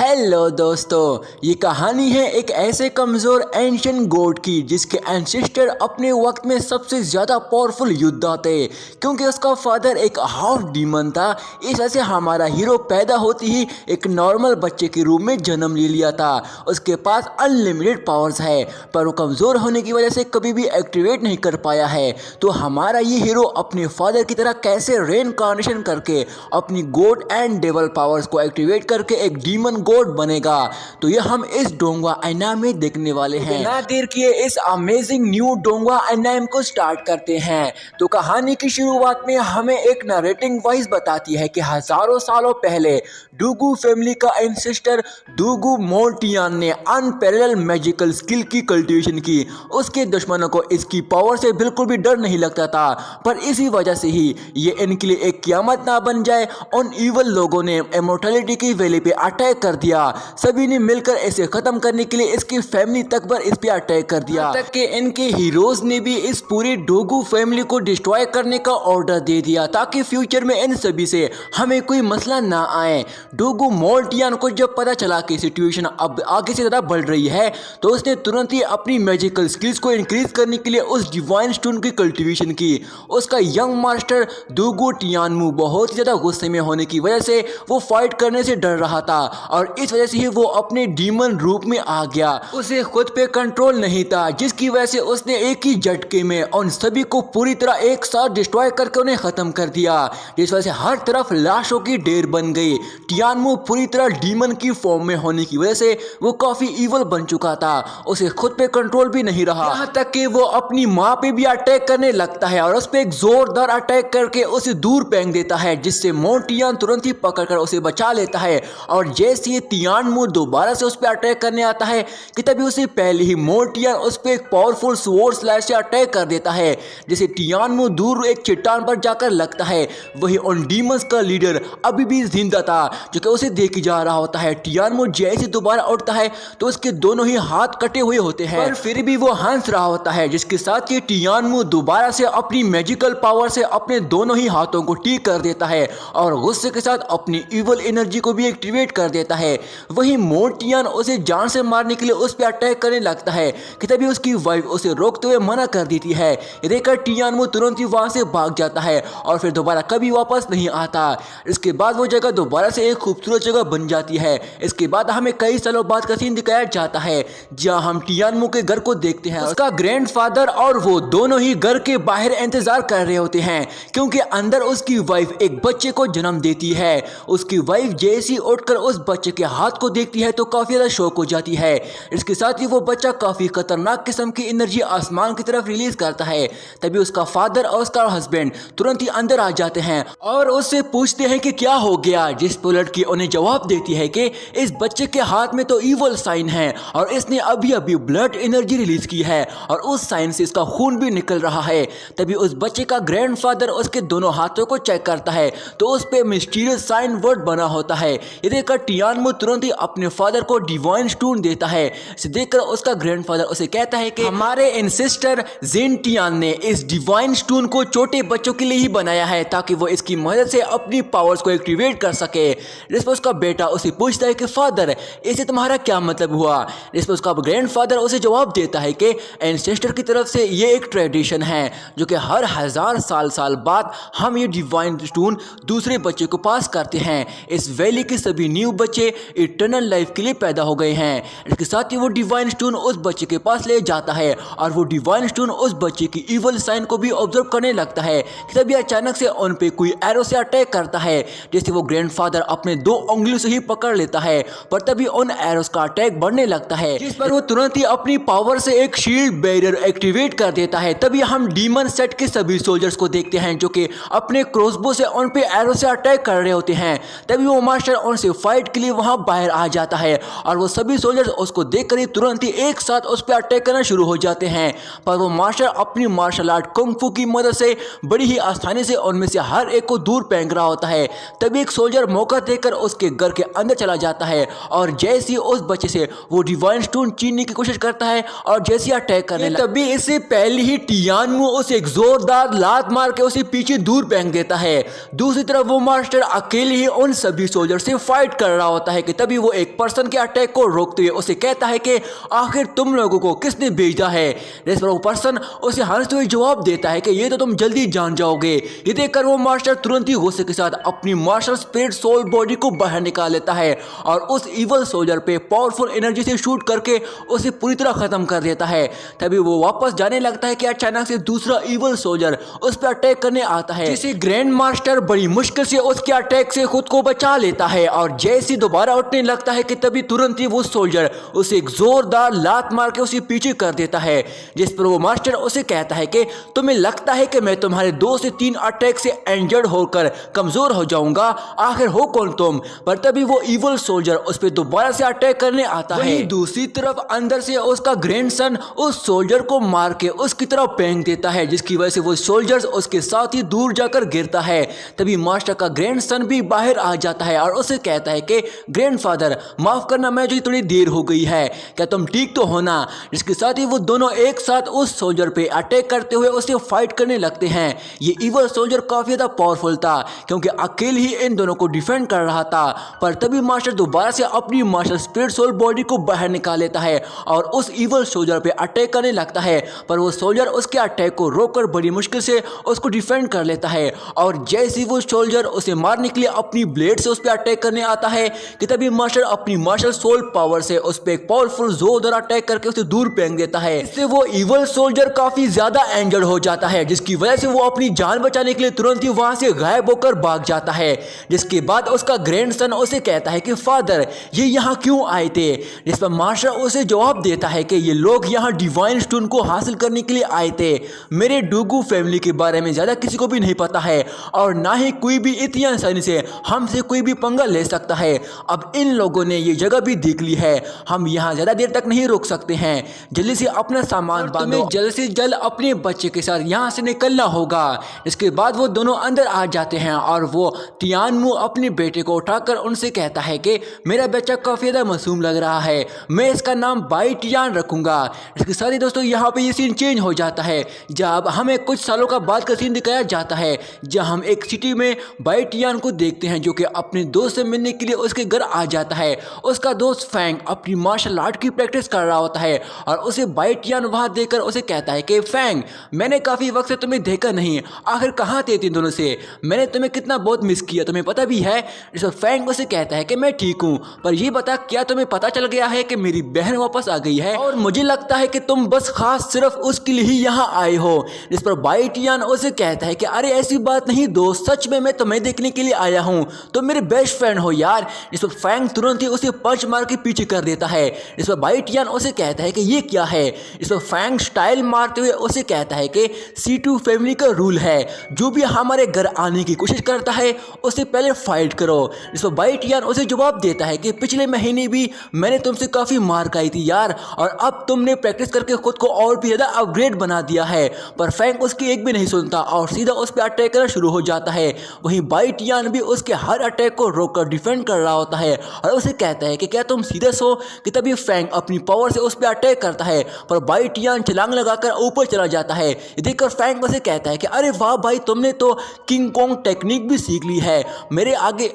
Hello दोस्तों, ये कहानी है एक ऐसे कमज़ोर एंशियंट गॉड की जिसके एंसेस्टर अपने वक्त में सबसे ज़्यादा पावरफुल योद्धा थे। क्योंकि उसका फादर एक हाफ डीमन था, इस वजह से हमारा हीरो पैदा होते ही एक नॉर्मल बच्चे के रूप में जन्म ले लिया था। उसके पास अनलिमिटेड पावर्स है, पर वो कमज़ोर होने की वजह से कभी भी एक्टिवेट नहीं कर पाया है। तो हमारा ये हीरो अपने फादर की तरह कैसे रेनकार्नेशन करके अपनी गॉड एंड डेवल पावर्स को एक्टिवेट करके एक डीमन गॉड बनेगा, तो ये हम इस डोंगवा एनामे में देखने वाले हैं। बिना देर किए इस अमेजिंग न्यू डोंगवा एनामे को स्टार्ट करते हैं। तो कहानी की शुरुआत में हमें एक नरेटिंग वॉइस बताती है कि हजारों सालों पहले डूगू फैमिली का एंसेस्टर डूगू मोर्टियन ने अनपैरेलल मैजिकल स्किल की कल्टीवेशन की। उसके दुश्मनों को इसकी पावर से बिल्कुल भी डर नहीं लगता था, पर इसी वजह से ही ये इनके लिए एक क़यामत ना बन जाए। उन इवल लोगों ने इमॉर्टैलिटी की वैली पे अटैक कर दिया। सभी ने मिलकर इसे खत्म करने के लिए इसकी फैमिली तक पर इस पे अटैक कर दिया, तक कि इनके हीरोज ने भी इस पूरी डोगू फैमिली को डिस्ट्रॉय करने का ऑर्डर दे दिया, ताकि फ्यूचर में इन सभी से हमें कोई मसला ना आए। डोगू मोर्टियन को जब पता चला कि सिचुएशन अब आगे से ज़्यादा बढ़ रही है, तो उसने तुरंत ही अपनी मैजिकल स्किल्स को इंक्रीज करने के लिए उस डिवाइन स्टोन की कल्टीवेशन की। उसका यंग मास्टर डोगू टियानमू बहुत ही ज़्यादा गुस्से में होने की वजह से वो फाइट करने से डर रहा था, और इस वजह से ही वो अपने डीमन रूप में आ गया। उसे खुद पे कंट्रोल नहीं था, जिसकी वजह से उसने एक ही झटके में उन सभी को पूरी तरह एक साथ डिस्ट्रॉय करके उन्हें खत्म कर दिया, जिस वजह से हर तरफ लाशों की ढेर बन गई। टियानमू पूरी तरह डीमन की फॉर्म में होने की वजह से वो काफी इवल बन चुका था। उसे खुद पे कंट्रोल भी नहीं रहा, यहाँ तक कि वो अपनी माँ पे भी अटैक करने लगता है और उस पे एक जोरदार अटैक करके उसे दूर फेंक देता है, जिससे मोर्टियन तुरंत ही पकड़कर उसे बचा लेता है। और जैसे ही टियानमू दोबारा से उस पर अटैक करने आता है कि तभी उसे पहले ही मोर्टियन उस पर एक पावरफुल स्वॉर्ड स्लैश से अटैक कर देता है, जिसे टियानमू दूर एक चट्टान पर जाकर लगता है। वही उन डीमंस का लीडर अभी भी जिंदा था, जो कि उसे देख जा रहा होता है। टियानमू जैसे दोबारा उठता है तो उसके दोनों ही हाथ कटे हुए होते हैं, पर फिर भी वो हंस रहा होता है, जिसके साथ ये टियानमू दोबारा से अपनी मैजिकल पावर से अपने दोनों ही हाथों को ठीक कर देता है और गुस्से के साथ अपनी इवल एनर्जी को भी एक्टिवेट कर देता है। वही मोर्टियन उसे जान से मारने के लिए उस पर अटैक करने लगता है कि तभी उसकी वाइफ उसे रोकते हुए मना कर देती है। ये देखकर टियानमू तुरंत ही वहां से भाग जाता है और फिर दोबारा कभी वापस नहीं आता। इसके बाद वो जगह दोबारा से एक खूबसूरत जगह बन जाती है। इसके बाद हमें कई सालों बाद का सीन दिखाया जाता है, जहाँ हम टियानमू के घर को देखते हैं। उसका ग्रैंडफादर और वो दोनों ही घर के बाहर इंतजार कर रहे होते हैं, क्योंकि अंदर उसकी वाइफ एक बच्चे को जन्म देती है। उसकी वाइफ जैसी उठकर उस बच्चे के हाथ को देखती है तो काफी ज्यादा शौक हो जाती है। इसके साथ ही वो बच्चा काफी खतरनाक किस्म की एनर्जी आसमान की तरफ रिलीज करता है। तभी उसका फादर और उसका हस्बैंड तुरंत ही अंदर आ जाते हैं और उससे पूछते हैं कि क्या हो गया, जिस पर लड़की उन्हें जवाब देती है कि इस बच्चे के हाथ में तो इवल साइन है और इसने अभी अभी ब्लड एनर्जी रिलीज की है और उस साइन से इसका खून भी निकल रहा है। तभी उस बच्चे का ग्रैंडफादर उसके दोनों हाथों को चेक करता है तो उस पे मिस्टीरियस साइन वर्ड बना होता है। ये देखकर टियानमू तुरंत ही अपने फादर को डिवाइन स्टोन देता है। इसे देखकर उसका ग्रैंडफादर उसे कहता है कि हमारे एंसेस्टर जेंटियान ने इस डिवाइन स्टोन को छोटे बच्चों के लिए ही बनाया है, ताकि वो इसकी मदद से अपनी पावर्स को एक्टिवेट कर सके। जिस पर उसका बेटा उसे पूछता है कि फादर, इसे तुम्हारा क्या मतलब हुआ। जिस पर उसका ग्रैंडफादर उसे जवाब देता है कि एंसेस्टर की तरफ से ये एक ट्रेडिशन है, जो कि हर 1000 साल बाद हम ये डिवाइन स्टोन दूसरे बच्चे को पास करते हैं। इस वैली के सभी न्यू बच्चे इटर्नल लाइफ के लिए पैदा हो गए हैं। इसके साथ ही वो डिवाइन स्टोन उस बच्चे के पास ले जाता है और वो डिवाइन स्टोन उस बच्चे की इवल साइन को भी ऑब्जर्व करने लगता है कि तभी अचानक से उन पे कोई एरो से अटैक करता है, जैसे वो ग्रैंडफादर अपने 2 उंगलियों से ही पकड़ लेता है, पर तभी उन एरोस का अटैक बढ़ने लगता है, जिस पर वो तुरंत ही अपनी पावर से एक शील्ड बैरियर एक्टिवेट कर देता है। तभी हम डीमन सेट के सभी सोल्जर्स को देखते हैं, जो कि अपने क्रॉसबो से उन पे एरो से अटैक कर रहे होते हैं। तभी वो मास्टर उनसे फाइट के लिए वहां बाहर आ जाता है और वो सभी सोल्जर्स उसको देखकर ही तुरंत ही एक साथ उस पर अटैक करना शुरू हो जाते हैं, पर वो मास्टर अपनी मार्शल आर्ट कुंग फू की मदद से बड़ी ही आसानी से उनमें से हर एक को दूर फेंक रहा होता है। तभी एक सोल्जर मौका देकर उसके घर के अंदर चला जाता है और जैसे ही उस बच्चे से वो डिवाइन स्टोन छीनने की कोशिश करता है और जैसे अटैक करने लगता है, तभी इससे पहले ही टियानमू उसे एक जोरदार लात मार के उसे पीछे दूर फेंक देता है। दूसरी तरफ वो मास्टर अकेले ही उन सभी सोल्जर से फाइट कर रहा होता आता है कि तभी वो एक पर्सन के अटैक को रोकते हुए उसे कहता है कि आखिर तुम लोगों को किसने भेजा है। जिस पर वो पर्सन उसे हंसते हुए जवाब देता है कि ये तो तुम जल्दी जान जाओगे। ये देखकर वो मास्टर तुरंत ही गुस्से के साथ अपनी मार्शल स्पिरिट सोल बॉडी को बाहर निकाल लेता है और उस इवल सोल्जर पे पावरफुल एनर्जी से शूट करके उसे पूरी तरह खत्म कर देता है। तभी वो वापस जाने लगता है कि अचानक से दूसरा इवल सोल्जर उस पर अटैक करने आता है, जिसे ग्रैंड मास्टर बड़ी मुश्किल से उसके अटैक से खुद को बचा लेता है और जैसे दोबारा उठने लगता है कि तभी तुरंत ही वो सोल्जर उसे एक जोरदार लात मार के उसे पीछे कर देता है। जिस पर वो मास्टर उसे कहता है कि तुम्हें लगता है कि मैं तुम्हारे 2 से 3 अटैक से इंजर्ड होकर कमजोर हो जाऊंगा, आखिर हो कौन तुम। पर तभी वो इवल सोल्जर उस पर दोबारा से अटैक करने आता है। दूसरी तरफ अंदर से उसका ग्रैंडसन उस सोल्जर को मार के उसकी तरफ फेंक देता है, जिसकी वजह से वो सोल्जर्स उसके साथ ही दूर जाकर गिरता है। तभी मास्टर का ग्रैंडसन भी बाहर आ जाता है और उसे कहता है कि ग्रैंडफादर माफ करना, मैं जो थोड़ी देर हो गई है, क्या तुम ठीक तो हो ना। जिसके साथ ही वो दोनों एक साथ उस सोल्जर पे अटैक करते हुए उसे फाइट करने लगते हैं। ये इवल सोल्जर काफी ज्यादा पावरफुल था क्योंकि अकेले ही इन दोनों को डिफेंड कर रहा था। पर तभी मास्टर दोबारा से अपनी मार्शल स्पिरिट सोल बॉडी को बाहर निकाल लेता है और उस इवल सोल्जर पे अटैक करने लगता है। पर वो सोल्जर उसके अटैक को रोककर बड़ी मुश्किल से उसको डिफेंड कर लेता है और जैसे वो सोल्जर उसे मारने के लिए अपनी ब्लेड से उस पर अटैक करने आता है कि तभी मास्टर अपनी मार्शल सोल पावर से उस पर एक पावरफुल जोरदार अटैक करके उसे दूर फेंक देता है। इससे वो इवल सोल्जर काफी ज्यादा इंजर्ड हो जाता है, जिसकी वजह से वो अपनी जान बचाने के लिए तुरंत ही वहां से गायब होकर भाग जाता है। जिसके बाद उसका ग्रैंडसन उसे कहता है कि फादर ये यहाँ क्यों आए थे। जिस पर मास्टर उसे जवाब देता है कि ये लोग यहाँ डिवाइन स्टोन को हासिल करने के लिए आए थे। मेरे डूगू फैमिली के बारे में ज्यादा किसी को भी नहीं पता है और ना ही कोई भी इतनी आसानी से हमसे कोई भी पंगा ले सकता है। अब इन लोगों ने ये जगह भी देख ली है, हम यहाँ ज्यादा देर तक नहीं रुक सकते हैं, जल्दी से अपना सामान बांधो, जल्द से जल्द अपने बच्चे के साथ यहाँ से निकलना होगा। इसके बाद वो दोनों अंदर आ जाते हैं और वो तियानमू अपने बेटे को उठाकर उनसे कहता है कि मेरा बच्चा काफी ज्यादा मासूम लग रहा है, मैं इसका नाम बाई टियान रखूंगा। इसके साथ ही दोस्तों यहाँ पे ये सीन चेंज हो जाता है जब हमें कुछ सालों का बाद का सीन दिखाया जाता है, जहाँ हम एक सिटी में बाई टियान को देखते हैं जो कि अपने दोस्त से मिलने के लिए उसके घर आ जाता है। उसका दोस्त फैंग अपनी मार्शल आर्ट की प्रैक्टिस कर रहा होता है और उसे बाई टियान वहां देखकर उसे कहता है कि फैंग मैंने काफी वक्त से तुम्हें देखा नहीं, आखिर कहाँ थे तीन दोनों से, मैंने तुम्हें कितना बहुत मिस किया, तुम्हें पता भी है। इस पर फैंग उसे कहता है कि मैं ठीक हूँ, पर ये बता क्या तुम्हें पता चल गया है कि मेरी बहन वापस आ गई है और मुझे लगता है कि तुम बस खास सिर्फ उसके लिए ही यहाँ आए हो। इस पर बाई टियान उसे कहता है कि अरे ऐसी बात नहीं दोस्त, सच में मैं तुम्हें देखने के लिए आया हूँ, तुम मेरे बेस्ट फ्रेंड हो यार। इस पर फैंग तुरंत ही उसे पंच मार के पीछे कर देता है। इस पर बाई टियान उसे कहता है कि ये क्या है। इस पर फैंग स्टाइल मारते हुए उसे कहता है कि C2 फैमिली का रूल है, जो भी हमारे घर आने की कोशिश करता है उसे पहले फाइट करो। इस पर बाई टियान उसे जवाब देता है कि पिछले महीने भी मैंने तुमसे काफी मार खाई थी यार, और अब तुमने प्रैक्टिस करके खुद को और भी ज्यादा अपग्रेड बना दिया है। पर फैंग उसकी एक भी नहीं सुनता और सीधा उस पर अटैक करना शुरू हो जाता है। वहीं बाई टियान भी उसके हर अटैक को रोककर डिफेंड कर रहा होता है और उसे कहता है कि क्या तुम सीरियस हो। कि तभी फैंग अपनी पावर से उस पर अटैक करता है पर बाई टियान छलांग लगाकर ऊपर चला जाता है। ये देखकर फैंग उसे कहता है कि अरे वाह भाई, तुमने तो किंग कोंग टेक्निक भी सीख ली है, मेरे आगे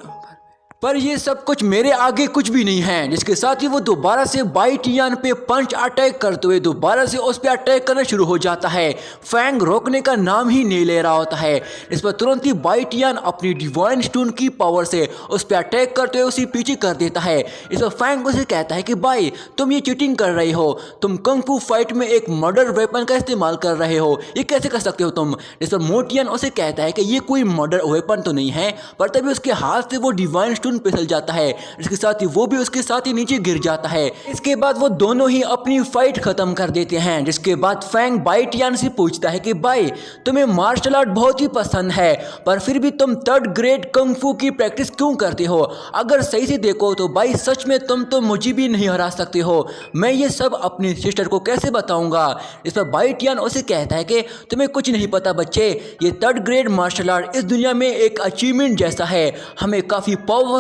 पर ये सब कुछ मेरे आगे कुछ भी नहीं है। जिसके साथ ही वो दोबारा से बाई टियान पे पंच अटैक करते हुए दोबारा से उस पर अटैक करना शुरू हो जाता है। फैंग रोकने का नाम ही नहीं ले रहा होता है। इस पर तुरंत ही बाई टियान अपनी डिवाइन स्टोन की पावर से उस पर अटैक करते हुए उसे पीछे कर देता है। इस पर फैंग उसे कहता है कि भाई तुम ये चीटिंग कर रहे हो, तुम कंग फू फाइट में एक मर्डर वेपन का इस्तेमाल कर रहे हो, ये कैसे कर सकते हो तुम। इस पर मोटियन उसे कहता है कि ये कोई मर्डर वेपन तो नहीं है, पर तभी उसके हाथ से वो डिवाइन स्टोन फिसल जाता है। इसके साथ ही वो भी उसके साथ ही नीचे गिर जाता है। इसके बाद वो दोनों ही अपनी फाइट खत्म कर देते हैं। जिसके बाद फैंग बाई टियान से पूछता है कि भाई तुम्हें मार्शल आर्ट बहुत ही पसंद है, पर फिर भी तुम 3rd ग्रेड कंग फू की प्रैक्टिस क्यों करते हो। अगर सही से देखो तो भाई सच में तुम तो मुझे भी नहीं हरा सकते हो, मैं ये सब अपनी सिस्टर को कैसे बताऊंगा। इस पर बाई टियान उसे कहता है कि तुम्हें कुछ नहीं पता बच्चे, ये 3rd ग्रेड मार्शल आर्ट इस दुनिया में एक अचीवमेंट जैसा है, हमें काफी पावरफुल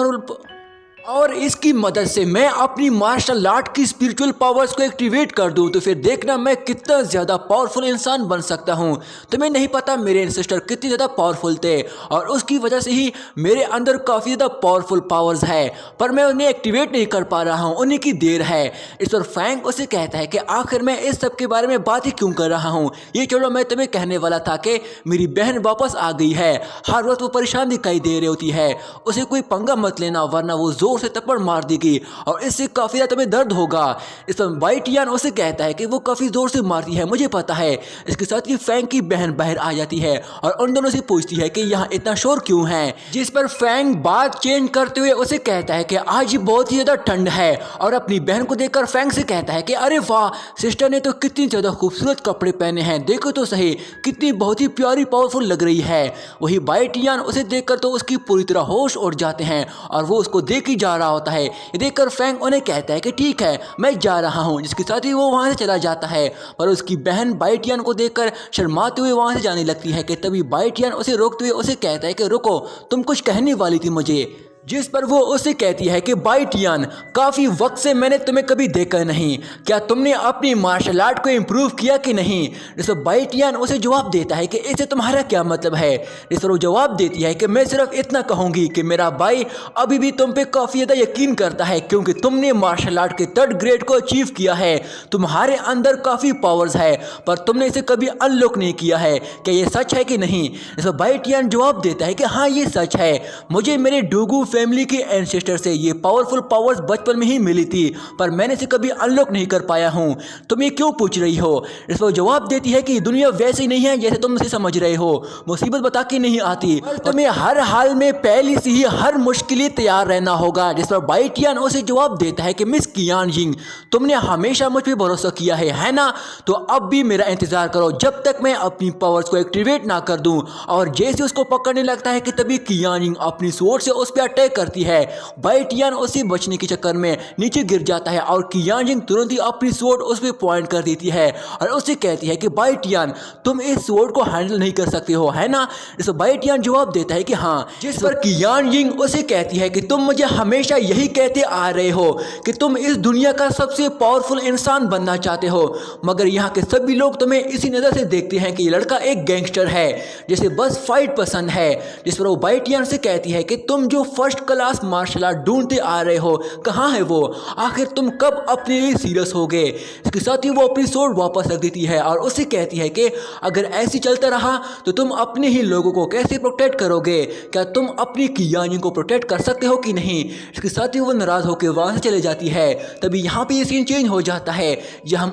और इसकी मदद से मैं अपनी मार्शल आर्ट की स्पिरिचुअल पावर्स को एक्टिवेट कर दूं तो फिर देखना मैं कितना ज़्यादा पावरफुल इंसान बन सकता हूं। तुम्हें नहीं पता मेरे एंसेस्टर कितने ज़्यादा पावरफुल थे और उसकी वजह से ही मेरे अंदर काफ़ी ज़्यादा पावरफुल पावर्स है, पर मैं उन्हें एक्टिवेट नहीं कर पा रहा हूं, उन्हीं की देर है। इस पर फैंग उसे कहता है कि आखिर मैं इस सब के बारे में बात ही क्यों कर रहा हूँ, ये छोड़ो, मैं तुम्हें कहने वाला था कि मेरी बहन वापस आ गई है। हर वक्त वो परेशान दिखाई दे रही होती है, उसे कोई पंगा मत लेना वरना वो जोर से थप्पड़ मार देगी और इससे काफी ज्यादा तुम्हें दर्द होगा। इस पर वाइट यान उसे कहता है कि वो काफी जोर से मारती है, मुझे पता है। इसके साथ ही फैंग की बहन बाहर आ जाती है और उन दोनों से पूछती है कि यहाँ इतना शोर क्यों है, जिस पर फैंग बात चेंज करते हुए उसे कहता है कि आज बहुत ही ज्यादा ठंड है और अपनी बहन को देखकर फैंग से कहता है कि अरे वाह, सिस्टर ने तो कितनी ज्यादा खूबसूरत कपड़े पहने हैं, देखो तो सही कितनी बहुत ही प्यारी पावरफुल लग रही है। वही वाइट यान उसे देखकर तो उसकी पूरी तरह होश उड़ जाते हैं और वो उसको देख ही जा रहा होता है। ये देखकर फैंग उन्हें कहता है कि ठीक है मैं जा रहा हूँ, जिसके साथ ही वो वहाँ से चला जाता है। पर उसकी बहन बाइटियन को देखकर शर्माते हुए वहाँ से जाने लगती है कि तभी बाइटियन उसे रोकते हुए उसे कहता है कि रुको, तुम कुछ कहने वाली थी मुझे। जिस पर वो उसे कहती है कि बाइटियन, काफ़ी वक्त से मैंने तुम्हें कभी देखा नहीं, क्या तुमने अपनी मार्शल आर्ट को इम्प्रूव किया कि नहीं। जिस पर बाइटियन उसे जवाब देता है कि इससे तुम्हारा क्या मतलब है। जिस पर वो जवाब देती है कि मैं सिर्फ इतना कहूँगी कि मेरा भाई अभी भी तुम पे काफ़ी ज़्यादा यकीन करता है क्योंकि तुमने मार्शल आर्ट के 3rd ग्रेड को अचीव किया है, तुम्हारे अंदर काफ़ी पावर्स है पर तुमने इसे कभी अनलॉक नहीं किया है, क्या ये सच है कि नहीं। जिस पर बाइटियन जवाब देता है कि हाँ ये सच है, मुझे मेरे डूगू फैमिली के एंसेस्टर से ये पावरफुल पावर्स बचपन में ही मिली थी पर मैंने इसे कभी अनलॉक नहीं कर पाया हूँ, तुम ये क्यों पूछ रही हो। इस पर जवाब देती है कि दुनिया वैसी नहीं है जैसे तुम इसे समझ रहे हो, मुसीबत बता के नहीं आती और तुम्हें हर हाल में पहले से ही हर मुश्किल तैयार रहना होगा। जिस पर बाइटियन उसे जवाब देता है कि मिस कियान जिंग, तुमने हमेशा मुझ पर भरोसा किया है ना, तो अब भी मेरा इंतजार करो जब तक मैं अपनी पावर्स को एक्टिवेट ना कर दूं। और जैसे उसको पकड़ने लगता है कि तभी कियान जिंग अपनी स्वॉर्ड से उस पर अटैक करती है। बाइटियन उसे बचने के चक्कर में नीचे गिर जाता है और कियान जिंग तुरंत ही अपनी स्वॉर्ड उस पर पॉइंट कर देती है और उसे कहती है कि बाइटियन, तुम इस स्वॉर्ड को हैंडल नहीं कर सकते हो है ना। इस बाइटियन जवाब देता है कि हाँ। जिस पर कियान जिंग उसे कहती है कि तुम मुझे हमेशा यही कहते आ रहे हो कि तुम इस दुनिया का सबसे पावरफुल इंसान बनना चाहते हो, मगर यहाँ के सभी लोग तुम्हें इसी नज़र से देखते हैं कि ये लड़का एक गैंगस्टर है जिसे बस फाइट पसंद है। जिस पर वो बाइटियन से कहती है कि तुम जो फर्स्ट क्लास मार्शल आर्ट ढूंढते आ रहे हो कहाँ है वो, आखिर तुम कब अपने लिए सीरियस हो गए। इसके साथ ही वो अपनी स्वॉर्ड वापस रख देती है और उसे कहती है कि अगर ऐसे चलता रहा तो तुम अपने ही लोगों को कैसे प्रोटेक्ट करोगे, क्या तुम अपनी कियानी को प्रोटेक्ट कर सकते हो कि नहीं। इसके साथ ही वो नाराज होकर वहां से चले जाती है। तभी यहाँ पे ये सीन चेंज हो जाता है जहाँ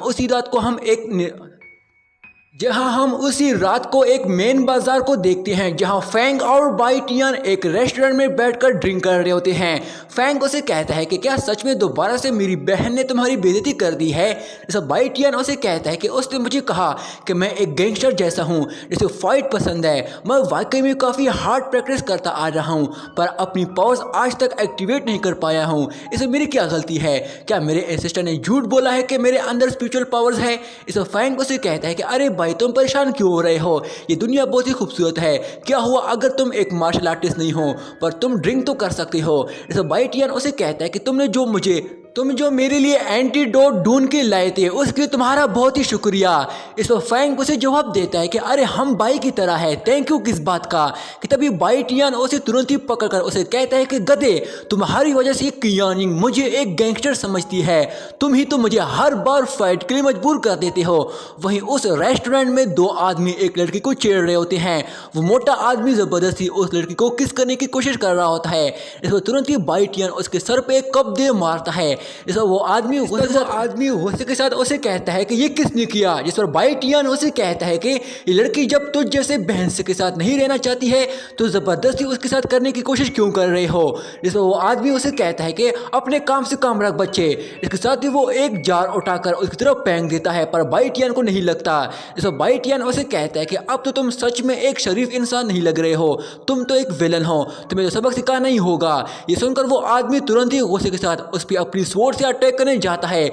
हम उसी रात को एक मेन बाजार को देखते हैं जहां फैंग और बाइटियन एक रेस्टोरेंट में बैठकर ड्रिंक कर रहे होते हैं। फैंग उसे कहता है कि क्या सच में दोबारा से मेरी बहन ने तुम्हारी बेइज्जती कर दी है। जैसे बाइटियन उसे कहता है कि उसने मुझे कहा कि मैं एक गैंगस्टर जैसा हूं जिसे फाइट पसंद है, मैं वाकई में काफ़ी हार्ड प्रैक्टिस करता आ रहा हूँ पर अपनी पावर्स आज तक एक्टिवेट नहीं कर पाया हूँ, इसमें मेरी क्या गलती है, क्या मेरे एंसेस्टर ने झूठ बोला है कि मेरे अंदर स्पिरिचुअल पावर्स है। इसे फैंग उसे कहता है कि अरे भाई तुम परेशान क्यों हो रहे हो, ये दुनिया बहुत ही खूबसूरत है, क्या हुआ अगर तुम एक मार्शल आर्टिस्ट नहीं हो पर तुम ड्रिंक तो कर सकते हो। इसे बाइटियन उसे कहता है कि तुम जो मेरे लिए एंटीडोट ढूंढ के लाए थे उसके लिए तुम्हारा बहुत ही शुक्रिया। इस पर फैंग उसे जवाब देता है कि अरे हम भाई की तरह है, थैंक यू किस बात का। कि तभी बाइटियन उसे तुरंत ही पकड़कर उसे कहता है कि गधे, तुम्हारी वजह से कियान जिंग मुझे एक गैंगस्टर समझती है, तुम ही तो मुझे हर बार फाइट के लिए मजबूर कर देते हो। वहीं उस रेस्टोरेंट में 2 आदमी एक लड़की को छेड़ रहे होते हैं। वो मोटा आदमी जबरदस्ती उस लड़की को किस करने की कोशिश कर रहा होता है। इस पर तुरंत ही बाइटियन उसके सर पे एक कप दे मारता है। इस पर वो आदमी गुस्से के साथ उसे कहता है कि ये किसने किया। जिस पर बाइटियन उसे कहता है कि ये लड़की जब तुझ जैसे बहन के साथ नहीं रहना चाहती है तो जबरदस्ती उसके साथ करने की कोशिश क्यों कर रहे हो। जिस पर वो आदमी उसे कहता है कि अपने काम से काम रख बच्चे। इसके साथ ही वो एक जार उठाकर उसकी तरफ फेंक देता है पर बाइटियन को नहीं लगता। इस पर बाइटियन उसे कहता है कि अब तो तुम सच में एक शरीफ इंसान नहीं लग रहे हो, तुम तो एक विलन हो, तुम्हें तो सबक सिखाना ही होगा। ये सुनकर वो आदमी तुरंत ही गुस्से के साथ उस पर अपनी स्वॉर्ड से अटैक करने जाता है।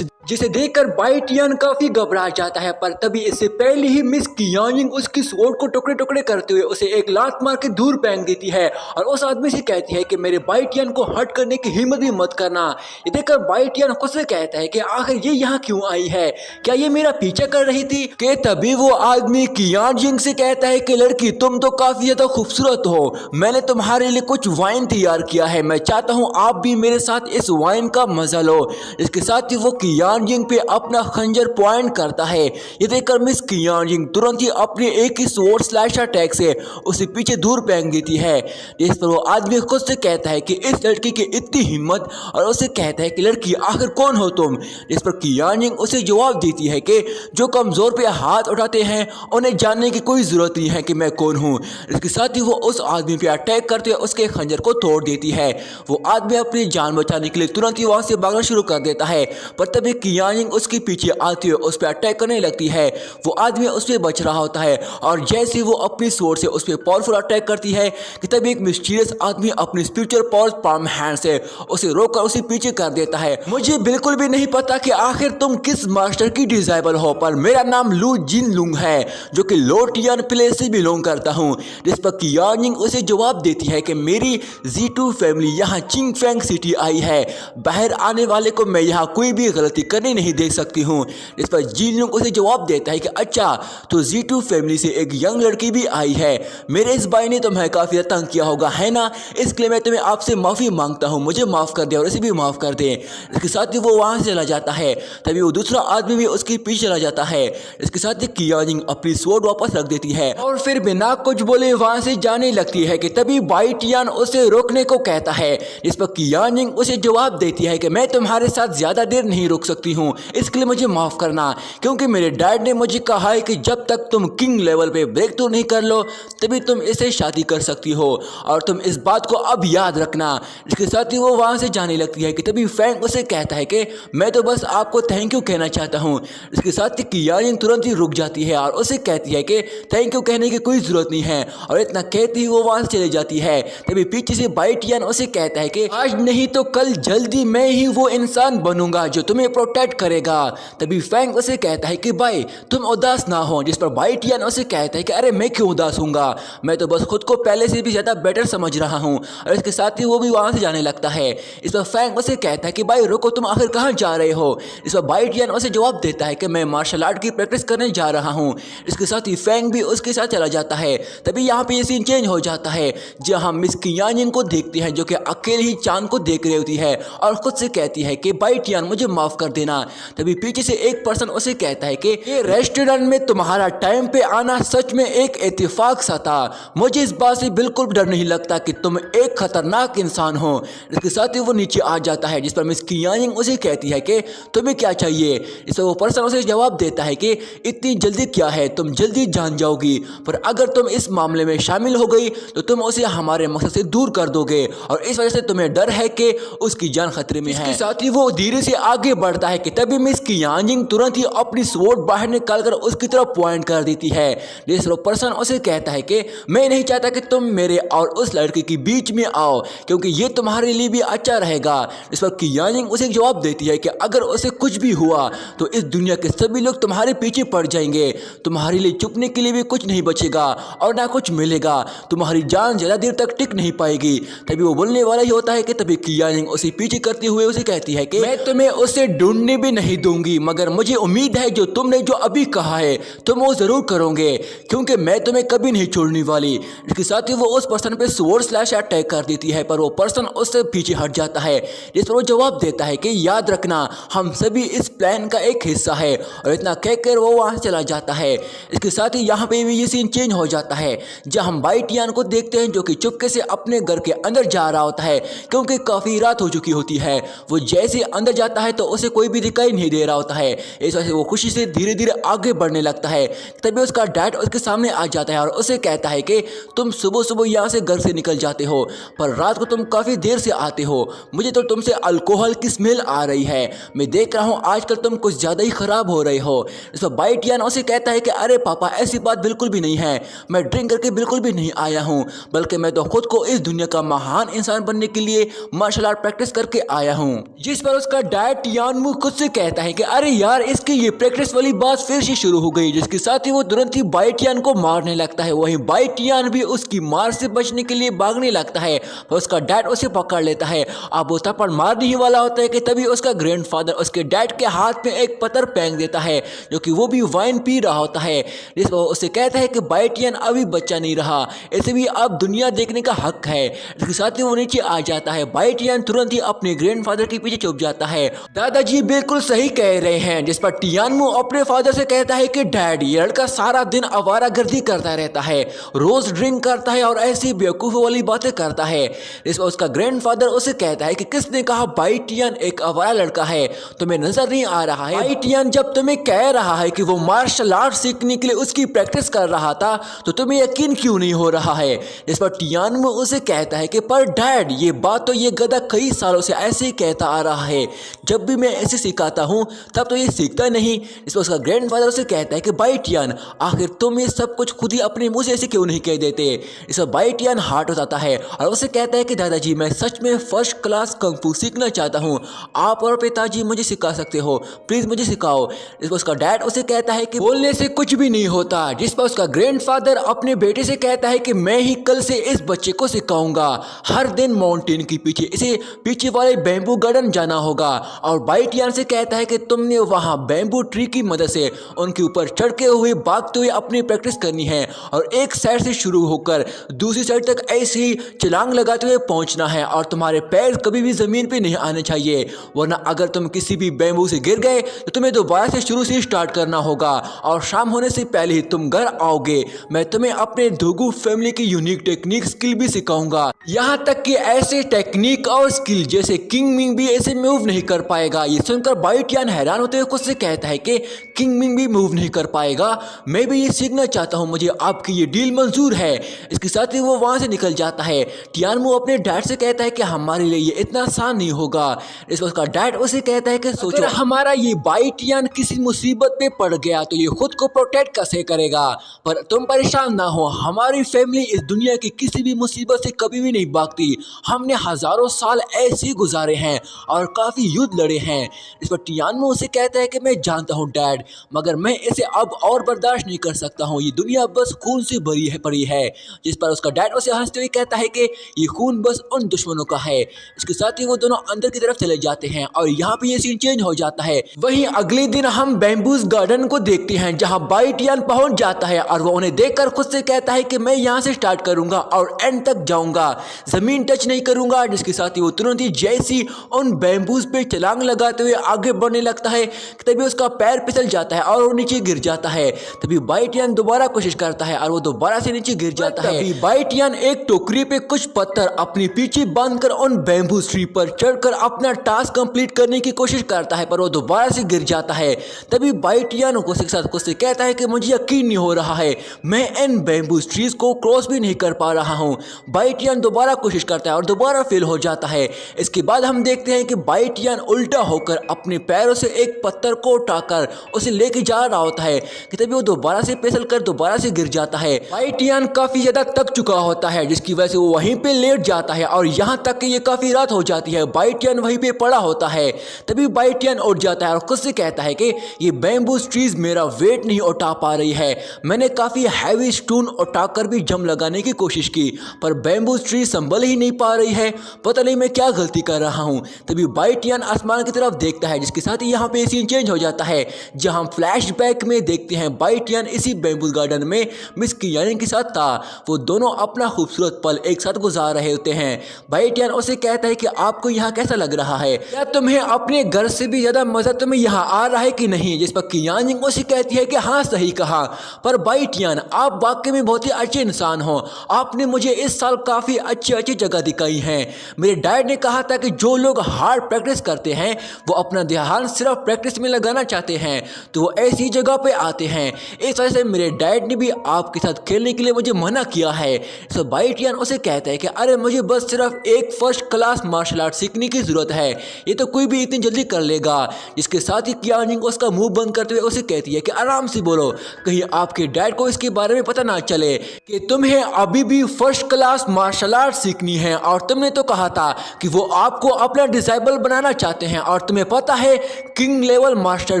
जिसे देखकर बाइटियन काफी घबरा जाता है, पर तभी इससे पहले ही मिस कियानिंग उसकी स्वॉर्ड को टुकड़े टुकड़े करते हुए उसे एक लात मार के दूर फेंक देती है और उस आदमी से कहती है कि मेरे बाइटियन को हट करने की हिम्मत भी मत करना। ये देखकर बाइटियन खुद से कहता है कि आखिर ये यहाँ क्यों आई है, क्या ये मेरा पीछा कर रही थी। कि तभी वो आदमी कियानिंग से कहता है कि लड़की तुम तो काफी ज्यादा खूबसूरत हो, मैंने तुम्हारे लिए कुछ वाइन तैयार किया है, मैं चाहता हूँ आप भी मेरे साथ इस वाइन का मजा लो। इसके साथ ही वो कियानिंग पे अपना खंजर पॉइंट करता है। ये देखकर मिस कियानिंग तुरंत ही अपने एक ही स्वॉर्ड स्लैश अटैक से उसे पीछे दूर फेंक देती है। जिस पर वो आदमी खुद से कहता है कि इस लड़की की इतनी हिम्मत, और उसे कहता है कि लड़की आखिर कौन हो तुम। जिस पर कियानिंग उसे जवाब देती है कि जो कमजोर पे हाथ उठाते हैं उन्हें जानने की कोई जरूरत नहीं है कि मैं कौन हूँ। इसके साथ ही वो उस आदमी पे अटैक करते हुए उसके खंजर को तोड़ देती है। वो आदमी अपनी जान बचाने के लिए तुरंत ही वहां से भागना शुरू कर देता है, पर तभी कियानिंग उसके पीछे आते हुए उस पर अटैक करने लगती है। वो आदमी उस पर बच रहा होता है और जैसे वो अपनी स्वॉर्ड से उस पर पावरफुल अटैक करती है कि तभी एक मिस्टीरियस आदमी अपनी स्पिरिचुअल पावर पाम हैंड से उसे रोककर उसे पीछे कर देता है। मुझे बिल्कुल भी नहीं पता कि आखिर तुम किस मास्टर की डिजाइबल हो, पर मेरा नाम लू जिन लुंग है जो कि लोटियन प्लेस से बिलोंग करता हूँ। जिस पर कियानिंग उसे जवाब देती है कि मेरी Z2 फैमिली यहाँ चिंगफेंग सिटी आई है, बाहर आने वाले को मैं यहाँ कोई भी गलती करने नहीं दे सकती हूँ। इस पर जिन उसे जवाब देता है कि अच्छा तो Z2 फैमिली से एक यंग लड़की भी आई है, मेरे इस भाई ने तुम्हें काफी तंग किया होगा है ना, इसलिए मैं तुम्हें आपसे माफी मांगता हूँ, मुझे माफ कर दे और इसे भी माफ कर दे। इसके साथ ही वो वहां से चला जाता है। तभी वो दूसरा आदमी भी उसके पीछे चला जाता है। इसके साथ ही कियानिंग अपनी स्वॉर्ड वापस रख देती है और फिर बिना कुछ बोले वहां से जाने लगती है कि तभी बाइटियन उसे रोकने को कहता है। इस पर कियानिंग उसे जवाब देती है कि मैं तुम्हारे साथ ज्यादा देर नहीं रुक सकती हूँ, इसके लिए मुझे माफ करना, क्योंकि मेरे डैड ने मुझे कहा है कि जब तक तुम किंग लेवल पे ब्रेक थ्रू नहीं कर लो तभी तुम इसे शादी कर सकती हो, और तुम इस बात को अब याद रखना। इसके साथ ही वो वहां से जाने लगती है कि तभी फैंग उसे कहता है कि मैं तो बस आपको थैंक यू कहना चाहता हूँ। इसके साथ ही कियानिंग तुरंत ही रुक जाती है और उसे कहती है कि थैंक यू कहने की कोई जरूरत नहीं है, और इतना कहती ही वो वहां से चली जाती है। तभी पीछे से बाइटियन उसे कहता है कि आज नहीं तो कल जल्दी मैं ही वो इंसान बनूंगा जो तुम्हें प्रोटेक्ट करेगा। तभी फैंग उसे कहता है कि भाई तुम उदास ना हो। जिस पर बाइटियन उसे कहता है कि अरे मैं क्यों उदास हूँगा, मैं तो बस खुद को पहले से भी ज्यादा बेटर समझ रहा हूँ, और इसके साथ ही वो भी वहां से जाने लगता है। इस पर फैंग उसे कहता है कि भाई रुको, तुम आखिर कहाँ जा रहे हो। इस पर बाइटियन उसे जवाब देता है कि मैं मार्शल आर्ट की प्रैक्टिस करने जा रहा हूँ। इसके साथ ही फैंग भी उसके साथ चला जाता है। तभी यहाँ पे ये सीन चेंज हो जाता है जहाँ मिस कियानिंग को देखते हैं जो कि अकेले ही चांद को देख रही होती है और खुद से कहती है कि बाइटियन मुझे माफ कर देना। तभी पीछे से एक पर्सन उसे कहता है कि ये रेस्टोरेंट में तुम्हारा टाइम पे आना सच में एक इत्तेफाक सा था, मुझे इस बात से बिल्कुल डर नहीं लगता कि तुम एक खतरनाक इंसान हो। इसके साथ ही वो नीचे आ जाता है। जिस पर मिस कियानिंग उसे कहती है कि तुम्हें क्या चाहिए। इस पर वो पर्सन उसे जवाब देता है कि इतनी जल्दी क्या है, तुम जल्दी जान जाओगी, पर अगर तुम इस मामले में शामिल हो गई तो तुम उसे हमारे मकसद से दूर कर दोगे, और इस वजह से तुम्हें डर है कि उसकी जान खतरे में है। इसके साथ ही वो धीरे से आगे बढ़ता है कि तभी मिस कियानिंग तुरंत ही अपनी स्वॉर्ड बाहर निकालकर उसकी तरफ पॉइंट कर देती है। जिस पर्सन उसे कहता है कि मैं नहीं चाहता कि तुम मेरे और उस लड़के के बीच में आओ, क्योंकि ये तुम्हारे लिए भी अच्छा रहेगा। इस पर कियानिंग उसे जवाब देती है कि अगर उसे कुछ भी हुआ तो इस दुनिया के सभी लोग तुम्हारे पीछे पड़ जाएंगे, तुम्हारे लिए छुपने के लिए भी कुछ नहीं बचेगा और ना कुछ मिलेगा, तुम्हारी जान ज्यादा देर तक टिक नहीं पाएगी। तभी वो बोलने वाला ही होता है कि तभी कियानिंग उसे पीछे करते हुए उसे कहती है कि मैं तुम्हें उसे ढूंढने भी नहीं दूंगी, मगर मुझे उम्मीद है जो तुमने जो अभी कहा है तुम वो जरूर करोगे, क्योंकि मैं तुम्हें कभी नहीं छोड़ने वाली। इसके साथ ही वो उस पर्सन पे स्वॉर्ड स्लैश अटैक कर देती है, पर वो पर्सन उससे पीछे हट जाता है। जिस पर वो जवाब देता है कि याद रखना हम सभी इस प्लान का एक हिस्सा है, और इतना कहकर वो वहां चला जाता है। इसके साथ ही यहाँ पे भी ये सीन चेंज हो जाता है जहाँ हम बाइटियन को देखते हैं जो कि चुपके से अपने घर के अंदर जा रहा होता है, क्योंकि काफी रात हो चुकी होती है। वो जैसे अंदर जाता है तो उसे कोई भी दिखाई नहीं दे रहा होता है। इस वजह से वो खुशी से धीरे धीरे आगे बढ़ने लगता है। तभी उसका डैड उसके सामने आ जाता है और उसे कहता है कि तुम सुबह सुबह यहाँ से घर से निकल जाते हो, पर रात को तुम काफी देर से आते हो, मुझे तो तुमसे अल्कोहल की स्मेल आ रही है, मैं देख रहा हूँ आजकल तुम कुछ ज्यादा ही खराब हो रहे हो। इस पर बाइटियन उसे कहता है कि अरे पापा ऐसी बात बिल्कुल भी नहीं है, मैं ड्रिंक करके बिल्कुल भी नहीं आया हूँ, बल्कि मैं तो खुद को इस दुनिया का महान इंसान बनने के लिए मार्शल आर्ट प्रैक्टिस करके आया हूँ। जिस पर उसका डैड यानमू टियानमू खुद से कहता है कि अरे यार इसकी ये प्रैक्टिस वाली बात फिर से शुरू हो गई, जिसके साथ ही वो तुरंत ही बाइटियान को मारने लगता है। वहीं बाइटियान भी उसकी मार से बचने के लिए भागने लगता है, और उसका डैड उसे पकड़ लेता है। अब वो थप्पड़ मारने ही वाला होता है कि तभी उसका ग्रैंडफादर उसके डैड के हाथ में एक पत्थर फेंक देता है, जो कि वो भी वाइन पी रहा होता है। जिस पर उसे कहता है कि बाइटियन अभी बच्चा नहीं रहा, इसे भी अब दुनिया देखने का हक है। इसके साथ ही वो नीचे आ जाता है। बाइटियन तुरंत ही अपने ग्रैंडफादर के पीछे छुप जाता है। दादाजी बिल्कुल सही कह रहे हैं। जिस पर टियानमू अपने फादर से कहता है कि डैड, ये लड़का सारा दिन आवारागर्दी करता रहता है, रोज ड्रिंक करता है और ऐसी बेवकूफ़ी वाली बातें करता है। इस पर उसका ग्रैंडफादर उसे कहता है कि किसने कहा बाइटियन एक आवारा लड़का है, तुम्हें नजर नहीं आ रहा है? बाइटियन जब तुम्हें कह रहा है कि वो मार्शल आर्ट सीखने के लिए उसकी प्रैक्टिस कर रहा था, तो तुम्हें यकीन क्यों नहीं हो रहा है? इस पर टियानमू उसे कहता है कि पर डैड, ये बात तो ये गधा कई सालों से ऐसे ही कहता आ रहा है, जब भी मैं ऐसे सिखाता हूँ तब तो ये सीखता नहीं। इस पर उसका ग्रैंडफादर उसे कहता है कि बाइटियन, आखिर तुम ये सब कुछ खुद ही अपने मुंह से ऐसे क्यों नहीं कह देते? इस पर बाइटियन हार्ट हो जाता है और उसे कहता है कि दादाजी, मैं सच में फर्स्ट क्लास कंफू सीखना चाहता हूँ, आप और पिताजी मुझे सिखा सकते हो, प्लीज मुझे सिखाओ। इस पर उसका डैड उसे कहता है कि बोलने से कुछ भी नहीं होता। जिस पर उसका ग्रैंडफादर अपने बेटे से कहता है कि मैं ही कल से इस बच्चे को सिखाऊंगा, हर दिन माउंटेन के पीछे इसे पीछे वाले बैम्बू गार्डन जाना होगा। और बाइटियन से कहता है कि तुमने वहां बैम्बू ट्री की मदद से उनके ऊपर चढ़ते हुए भागते हुए अपनी प्रैक्टिस करनी है, और एक साइड से शुरू होकर दूसरी साइड तक ऐसे ही छलांग लगाते हुए पहुंचना है, और तुम्हारे पैर कभी भी जमीन पे नहीं आने चाहिए, वरना अगर तुम किसी भी बैम्बू से गिर गए तो तुम्हें दोबारा से शुरू से स्टार्ट करना होगा, और शाम होने से पहले ही तुम घर आओगे। मैं तुम्हें अपने धुगु फैमिली की यूनिक टेक्निक स्किल भी सिखाऊंगा, यहाँ तक कि ऐसे टेक्निक और स्किल जैसे किंग मिंग भी ऐसे मूव नहीं कर पाएगा। ये सुनकर बाइटियन हैरान होते हुए खुद से कहता है कि किंग मिंग भी मूव नहीं कर पाएगा, मैं भी ये सीखना चाहता हूँ, मुझे आपकी ये डील मंजूर है। इसके साथ ही वो वहां से निकल जाता है। टियानमू अपने डैड से कहता है कि हमारे लिए ये इतना आसान नहीं होगा। इस पर उसका डैड उसे कहता है कि सोचो, हमारा ये बाइटियन किसी मुसीबत में पड़ गया तो ये खुद को प्रोटेक्ट कैसे करेगा, पर तुम परेशान ना हो, हमारी फैमिली इस दुनिया की किसी भी मुसीबत से कभी भी नहीं भागती, हमने हजारों साल ऐसे ही गुजारे हैं और काफी युद्ध लड़े हैं। इस पर टियानमू उसे कहता है कि मैं जानता हूँ डैड, मगर मैं इसे अब और बर्दाश्त नहीं कर सकता हूँ, ये दुनिया बस खून से भरी है पड़ी है। जिस पर उसका डैड उसे हंसते हुए कहता है कि ये खून बस उन दुश्मनों का है। इसके साथ ही वो दोनों अंदर की तरफ चले जाते हैं और यहाँ पे ये सीन चेंज हो जाता है। वहीं अगले दिन हम बैम्बूज गार्डन को देखते हैं, जहाँ बाइटियन पहुंच जाता है और वो उन्हें देखकर खुद से कहता है कि मैं यहाँ से स्टार्ट करूंगा और एंड तक जाऊंगा, जमीन टच नहीं करूंगा। जिसके साथ ही वो तुरंत ही जैसी उन बैम्बूज पे छलांग लगाते हुए आगे बढ़ने लगता है, तभी उसका पैर फिसल जाता है और वो नीचे गिर जाता है। तभी बाइटियन दोबारा कोशिश करता है और वो दोबारा से नीचे गिर जाता है। तभी बाइटियन एक टोकरी पे कुछ पत्थर अपने पीछे बांधकर उन बैम्बू ट्री पर चढ़कर अपना टास्क कंप्लीट करने की कोशिश करता है, पर वो दोबारा से गिर जाता है। तभी बाइटियन को खुद से कहता है कि मुझे यकीन नहीं हो रहा है, मैं इन बैम्बू ट्रीज को क्रॉस भी नहीं कर पा रहा हूँ। बाइटियन दोबारा कोशिश करता है और दोबारा फेल हो जाता है। इसके बाद हम देखते हैं कि बाइटियन उल्टा होकर अपने पैरों से एक पत्थर को उठाकर उसे लेके जा रहा होता है कि तभी वो दोबारा से फिसल कर दोबारा से गिर जाता है। बाइटियन काफी ज्यादा थक चुका होता है, जिसकी वजह से वो वहीं पे लेट जाता है और यहाँ तक कि ये काफी रात हो जाती है। बाइटियन वहीं पे पड़ा होता है। तभी बाइटियन उठ जाता है और खुद से कहता है कि ये बैम्बू ट्रीज मेरा वेट नहीं उठा पा रही है, मैंने काफी हैवी स्टोन उठाकर भी जम लगाने की कोशिश की, पर बैम्बू ट्री संभल ही नहीं पा रही है, पता नहीं मैं क्या गलती कर रहा हूँ। तभी बाइटियन आसमान की तरफ देखता है, जिसके साथ ही यहाँ पे सीन चेंज हो जाता है, जहाँ फ्लैशबैक में देखते हैं बाइटियन इसी बैम्बू गार्डन में मिस कियानी के साथ था। वो दोनों अपना खूबसूरत पल एक साथ गुजार रहे होते हैं। बाइटियन उसे कहता है कि आपको यहाँ कैसा लग रहा है, क्या तुम्हें अपने घर से भी ज्यादा मजा तुम्हें यहाँ आ रहा है कि नहीं? जिस पर कियानी उसे कहती है कि हाँ सही कहा, पर बाइटियन आप वाकई में बहुत ही अच्छे इंसान हो, आपने मुझे इस साल काफी अच्छी अच्छी जगह दिखाई हैं। मेरे डैड ने कहा था कि जो लोग हार्ड प्रैक्टिस करते हैं वो अपना ध्यान सिर्फ प्रैक्टिस में लगाना चाहते हैं तो वो ऐसी जगह पे आते हैं। इस वजह से मेरे डैड ने भी आपके साथ खेलने के लिए मुझे मना किया है। सो बाइटियन उसे कहता है कि अरे मुझे बस सिर्फ एक फर्स्ट क्लास मार्शल आर्ट सीखने की जरूरत है, ये तो कोई भी इतनी जल्दी कर लेगा। जिसके साथ ही कियानिंग उसका मुंह बंद करते हुए उसे कहती है कि आराम से बोलो, कहीं आपके डैड को इसके बारे में पता ना चले कि तुम्हें अभी भी फर्स्ट क्लास मार्शल आर्ट सीखनी है, और तुमने तो कहा था कि वो आपको अपना डिसेबल बनाना चाहते हैं और तुम्हें तुम्हें पता है किंग लेवल मास्टर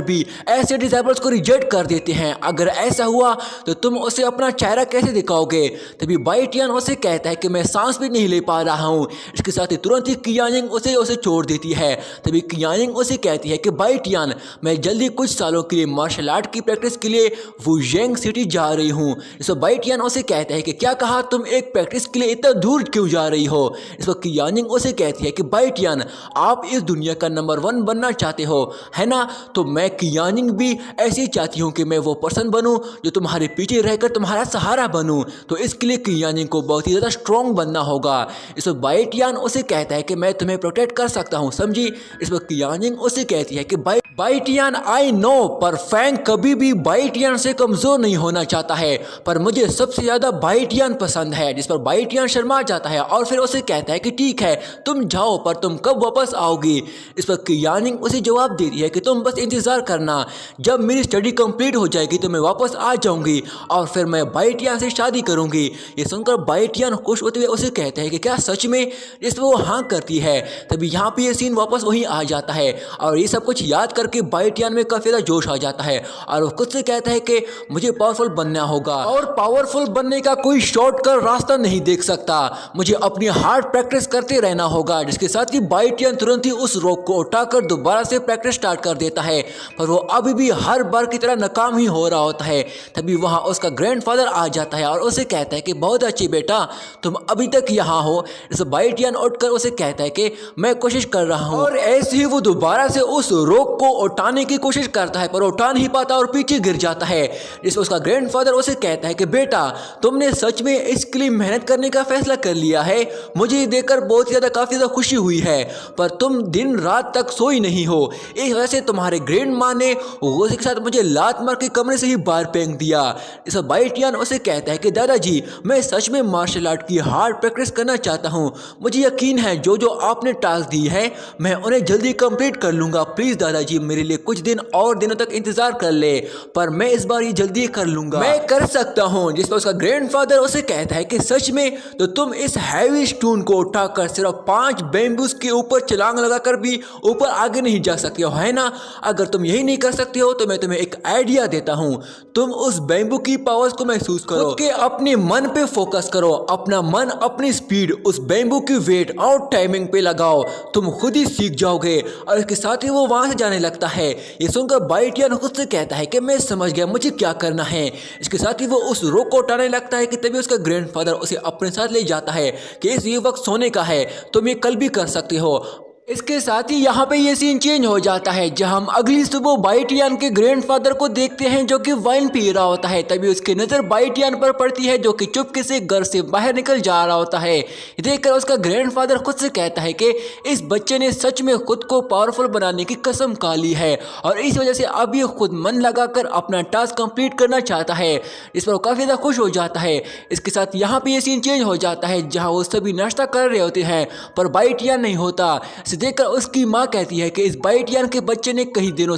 भी ऐसे डिसेबल्स को रिजेक्ट कर देते हैं। अगर ऐसा हुआ तो तुम उसे अपना चेहरा कैसे दिखाओगे? तभी बाइटियन उसे कहता है कि मैं सांस भी नहीं ले पा रहा हूँ। इसके साथ ही तुरंत ही कियानिंग उसे छोड़ देती है। तभी कियानिंग उसे कहती है कि बाइटियन, मैं जल्दी कुछ सालों के लिए मार्शल आर्ट की प्रैक्टिस के लिए वुजेंग सिटी जा रही हूँ। इस पर बाइटियन उसे कहता है कि क्या कहा, तुम एक प्रैक्टिस के लिए इतना दूर क्यों जा रही हो? इस पर कियानिंग उसे कहती है कि बाइटियन, आप इस दुनिया का नंबर 1 बनना चाहते हो, है ना? तो मैं कियानिंग भी ऐसे ही चाहती हूँ कि मैं वो पर्सन बनूँ जो तुम्हारे पीछे रहकर तुम्हारा सहारा बनूँ। तो इसके लिए कियानिंग को बहुत ही ज़्यादा स्ट्रॉन्ग बनना होगा। इस पर बाइटियन उसे कहता है कि मैं तुम्हें प्रोटेक्ट कर सकता हूँ, समझी? इस पर कियानिंग उसे कहती है कि बाइटियन, आई नो, पर फैंग कभी भी बाइटियन से कमज़ोर नहीं होना चाहता है, पर मुझे सबसे ज़्यादा बाइटियन पसंद है। जिस पर बाइटियन शर्मा जाता है और फिर उसे कहता है कि ठीक है, तुम जाओ, पर तुम कब वापस आओगी? इस पर कियानिंग उसे जवाब देती है कि तुम बस इंतज़ार करना, जब मेरी स्टडी कंप्लीट हो जाएगी तो मैं वापस आ जाऊंगी और फिर मैं बाइटियन से शादी करूंगी। ये सुनकर बाइटियन खुश होते हुए उसे कहते हैं कि क्या सच में? इस पर वो हाँ करती है। तभी यहाँ पे ये सीन वापस वहीं आ जाता है और ये सब कुछ याद करके बाइटियन में काफ़ी ज़्यादा जोश आ जाता है और वो खुद से कहता है कि मुझे पावरफुल बनना होगा और पावरफुल बनने का कोई शॉर्टकट रास्ता नहीं देख सकता, मुझे अपनी हार्ड प्रैक्टिस करते रहना होगा। जिसके साथ ही बाइटियन तुरंत ही उस रॉक को उठाकर दोबारा से प्रैक्टिस स्टार्ट कर देता है, पर वो अभी भी हर बार की तरह नाकाम ही हो रहा होता है। तभी वहाँ उसका ग्रैंडफादर आ जाता है और उसे कहता है कि बहुत अच्छी बेटा, तुम अभी तक यहाँ हो। इस बाइटियन उठकर उसे कहता है कि मैं कोशिश कर रहा हूँ और ऐसे ही वो दोबारा से उस रॉक को उठाने की कोशिश करता है, पर उठा नहीं पाता और पीछे गिर जाता है। जिसमें उसका ग्रैंडफादर उसे कहता है कि बेटा, तुमने सच में इसके लिए मेहनत करने का फैसला कर लिया है, मुझे देखकर बहुत ज़्यादा काफ़ी ज़्यादा खुशी हुई है, पर तुम दिन रात तक सोई नहीं हो। इस वजह से तुम्हारे ग्रैंड माँ ने वो के साथ मुझे लात मार के कमरे से ही बाहर फेंक दिया। इस बाइटियन उसे कहता है कि दादाजी, मैं सच में मार्शल आर्ट की हार्ड प्रैक्टिस करना चाहता हूँ, मुझे यकीन है जो जो आपने टास्क दी है मैं उन्हें जल्दी कंप्लीट कर लूँगा। प्लीज़ दादाजी, मेरे लिए कुछ दिन और दिनों तक इंतज़ार कर ले, पर मैं इस बार ये जल्दी कर लूँगा, मैं कर सकता हूँ। जिस पर उसका ग्रैंडफादर उसे कहता है कि सच में? तो तुम इस हैवी स्टोन को उठाकर सिर्फ 5 बैम्बूज के ऊपर छलांग लगाकर भी ऊपर आगे नहीं जा सकते हो, है ना? अगर तुम यही नहीं कर सकते हो तो मैं तुम्हें एक आइडिया देता हूँ, तुम उस बैम्बू की पावर्स को महसूस करो कि अपने मन पे फोकस करो, अपना मन, अपनी स्पीड उस बैम्बू की वेट और टाइमिंग पे लगाओ, तुम खुद ही सीख जाओगे। और इसके साथ ही वो वहां से जाने लगता है। ये सुनकर बाइटियन खुद से कहता है कि मैं समझ गया, मुझे क्या करना है। इसके साथ ही वो उस रॉक को उठाने लगता है कि तभी उसका ग्रैंडफादर उसे अपने साथ ले जाता है कि इस ये वक्त सोने का है, तुम ये कल भी कर सकते हो। इसके साथ ही यहाँ पे ये सीन चेंज हो जाता है, जहाँ हम अगली सुबह बाइटियन के ग्रैंडफादर को देखते हैं जो कि वाइन पी रहा होता है। तभी उसकी नज़र बाइटियन पर पड़ती है जो कि चुपके से घर से बाहर निकल जा रहा होता है। देखकर उसका ग्रैंडफादर खुद से कहता है कि इस बच्चे ने सच में खुद को पावरफुल बनाने की कसम खा ली है और इस वजह से अब ये खुद मन लगाकर अपना टास्क कंप्लीट करना चाहता है। इस पर वो काफ़ी ज़्यादा खुश हो जाता है। इसके साथ यहाँ पे ये सीन चेंज हो जाता है जहाँ वो सभी नाश्ता कर रहे होते हैं पर बाइटियन नहीं होता। देखकर उसकी माँ कहती है कि इस बाइटियन के बच्चे ने कई दिनों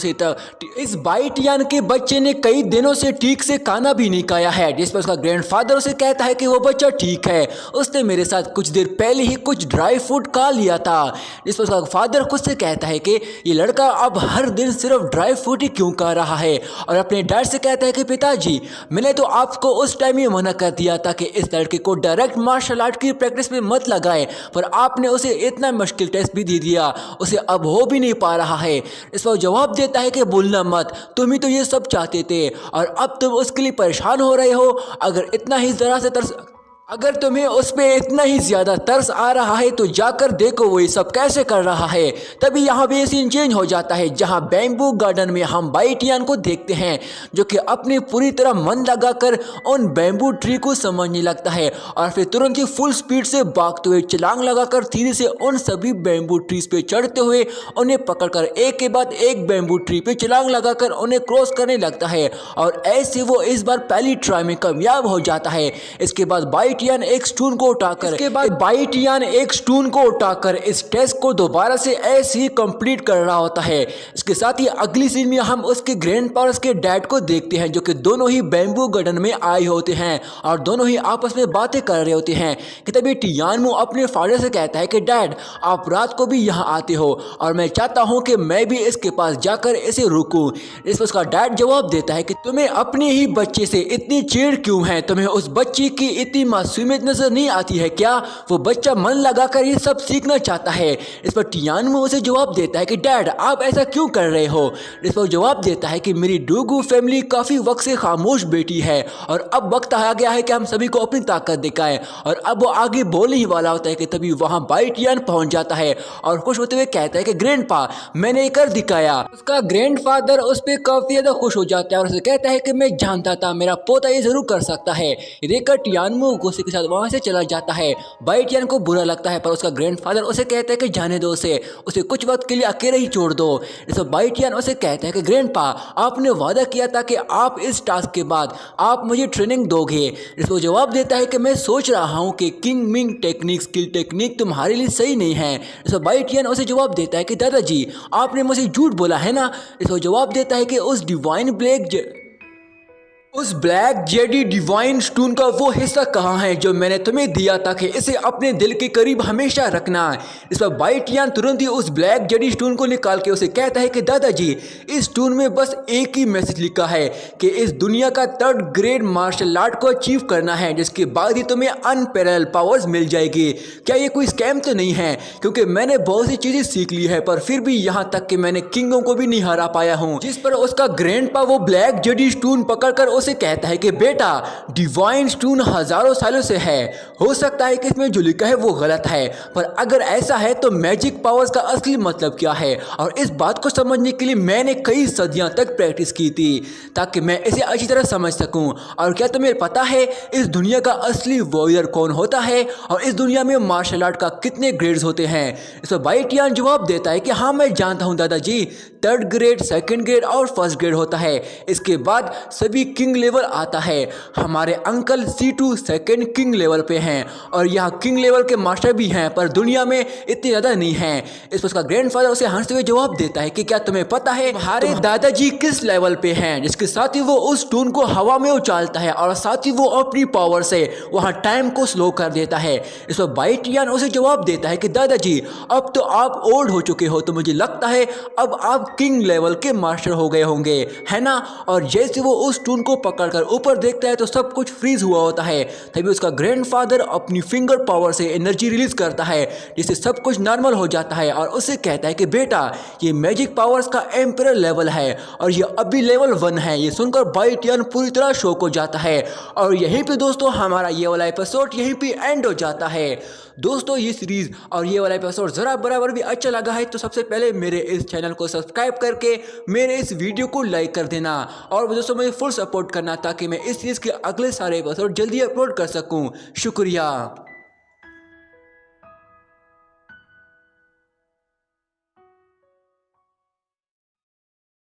से ठीक से खाना भी नहीं खाया है। जिस पर उसका ग्रैंडफादर उसे कहता है कि वो बच्चा ठीक है, उसने मेरे साथ कुछ देर पहले ही कुछ ड्राई फ्रूट खा लिया था। जिस पर उसका फादर खुद से कहता है कि ये लड़का अब हर दिन सिर्फ ड्राई फ्रूट ही क्यों खा रहा है और अपने डैड से कहता है कि पिताजी, मैंने तो आपको उस टाइम ही मना कर दिया था कि इस लड़के को डायरेक्ट मार्शल आर्ट की प्रैक्टिस में मत लगाए, पर आपने उसे इतना मुश्किल टेस्ट भी दे दिया, उसे अब हो भी नहीं पा रहा है। इस पर जवाब देता है कि बोलना मत, तुम ही तो ये सब चाहते थे और अब तुम उसके लिए परेशान हो रहे हो। अगर तुम्हें उस पर इतना ही ज़्यादा तरस आ रहा है तो जाकर देखो वो ये सब कैसे कर रहा है। तभी यहाँ पे सीन चेंज हो जाता है जहाँ बैम्बू गार्डन में हम बाइटियन को देखते हैं जो कि अपनी पूरी तरह मन लगाकर उन बैम्बू ट्री को समझने लगता है और फिर तुरंत ही फुल स्पीड से भागते हुए छलांग लगाकर धीरे से उन सभी बैम्बू ट्रीज पे चढ़ते हुए उन्हें पकड़कर एक के बाद एक बैम्बू ट्री पे छलांग लगाकर उन्हें क्रॉस करने लगता है और ऐसे वो इस बार पहली ट्राई में कामयाब हो जाता है। इसके बाद बाइटियन बाइटियन एक स्टून को उठाकर इसके बाद बाइटियन एक स्टून को उठाकर इस टेस्ट को दोबारा से ऐसे ही कंप्लीट कर रहा होता है। इसके साथ ही अगली सीन में हम उसके ग्रैंडपा और उसके डैड को देखते हैं जो कि दोनों ही बैम्बू गार्डन में आए होते हैं और दोनों ही आपस में बातें कर रहे होते हैं कि तभी टियानमू अपने फादर से कहता है कि डैड आप रात को भी यहाँ आते हो और मैं चाहता हूँ कि मैं भी इसके पास जाकर इसे रोकूं। इस पर उसका डैड जवाब देता है कि तुम्हें अपने ही बच्चे से इतनी चिढ़ क्यों है, तुम्हें उस बच्चे की इतनी मासूमियत नजर नहीं आती है क्या? वो बच्चा मन लगाकर ये सब सीखना चाहता है। इस पर टियानमू उसे जवाब देता है कि डैड आप ऐसा क्यों कर रहे हो? इस पर जवाब देता है कि मेरी डूगू फैमिली काफी वक्त से खामोश बैठी है और अब वक्त आ गया है कि हम सभी को अपनी ताकत दिखाएं। और अब वो आगे बोलने ही वाला होता है कि तभी वहां बाइटियन पहुंच जाता है और खुश होते हुए कहता है कि ग्रैंडपा मैंने कर दिखाया। उसका ग्रैंडफादर उस पर काफी ज्यादा खुश हो जाता है और उसे कहता है कि मैं जानता था मेरा पोता ये जरूर कर सकता है। देखकर टियानमू गुस्से के साथ वहां से चला जाता है। बाइटियन को बुरा लगता है पर उसका ग्रैंडफादर उसे कहता है कि जाने दो उसे कुछ वक्त के लिए अकेले ही छोड़ दो। इस बाइटियन उसे कहता है कि ग्रैंडपा आपने वादा किया था कि आप इस टास्क के बाद आप मुझे ट्रेनिंग दोगे। इसको जवाब देता है कि मैं सोच रहा हूँ कि king Ming technique skill technique तुम्हारे लिए सही नहीं है। इसको बाइटियन उसे जवाब देता है कि दादाजी आपने मुझे झूठ बोला है ना? इसको जवाब देता है कि उस ब्लैक जेडी डिवाइन स्टोन का वो हिस्सा कहाँ है जो मैंने तुम्हें दिया था कि इसे अपने दिल के करीब हमेशा रखना। इस पर बाइटियन तुरंत ही उस ब्लैक जेडी स्टोन को निकाल के उसे कहता है कि दादाजी इस स्टोन में बस एक ही मैसेज लिखा है कि इस दुनिया का 3rd ग्रेड मार्शल आर्ट को अचीव करना है जिसके बाद ही तुम्हें अनपैरेलल पावर्स मिल जाएगी। क्या ये कोई स्कैम तो नहीं है? क्योंकि मैंने बहुत सी चीजें सीख ली है पर फिर भी यहाँ तक कि मैंने किंगों को भी नहीं हरा पाया हूँ। जिस पर उसका ग्रैंडपा वो ब्लैक जेडी स्टोन पकड़कर उसे कहता है कि बेटा डिवाइन स्टोन हजारों सालों से है, हो सकता है कि इसमें जो लिखा है वो गलत है पर अगर ऐसा है तो मैजिक पावर्स का असली मतलब क्या है? और इस बात को समझने के लिए मैंने कई सदियां तक प्रैक्टिस की थी ताकि मैं इसे अच्छी तरह समझ सकूं। और क्या तुम्हें पता है इस दुनिया का असली वॉरियर कौन होता है और इस दुनिया में मार्शल आर्ट का कितने ग्रेड्स होते हैं? इस पर बाइटियन जवाब देता है कि हाँ मैं जानता हूँ दादाजी, 3rd ग्रेड 2nd ग्रेड और 1st ग्रेड होता है। इसके बाद सभी किंग लेवल आता है। हमारे uncle C2 2nd king level पे हैं और यहाँ किंग लेवल के मास्टर भी हैं पर दुनिया में इतने ज्यादा नहीं हैं। इस पर उसका ग्रैंडफादर उसे हंसते हुए जवाब देता है कि क्या तुम्हें पता है हमारे दादाजी किस लेवल पे हैं? जिसके साथ ही वो उस स्टोन को हवा में उछालता है और साथ ही वो अपनी पावर से वहाँ टाइम को स्लो कर देता है। इस पर बाइटियन उसे जवाब देता है कि दादाजी अब तो आप ओल्ड हो चुके हो तो मुझे लगता है अब आप किंग लेवल के मास्टर हो गए होंगे, है ना? और जैसे वो उस स्टोन को पकड़कर ऊपर देखता है तो सब कुछ फ्रीज हुआ होता है। तभी उसका ग्रैंडफादर अपनी फिंगर पावर से एनर्जी रिलीज करता है जिससे सब कुछ नॉर्मल हो जाता है और उसे कहता है कि बेटा ये मैजिक पावर्स का एम्परर लेवल है और ये अभी लेवल 1 है। ये सुनकर बाइटियन पूरी तरह शॉक हो जाता है और यहीं पे दोस्तों हमारा ये वाला एपिसोड यहीं पे एंड हो जाता है। दोस्तों ये सीरीज और ये वाला एपिसोड जरा बराबर भी अच्छा लगा है तो सबसे पहले मेरे इस चैनल को सब्सक्राइब करके मेरे इस वीडियो को लाइक कर देना और दोस्तों मुझे फुल सपोर्ट करना ताकि मैं इस सीरीज के अगले सारे एपिसोड जल्दी अपलोड कर सकूं। शुक्रिया।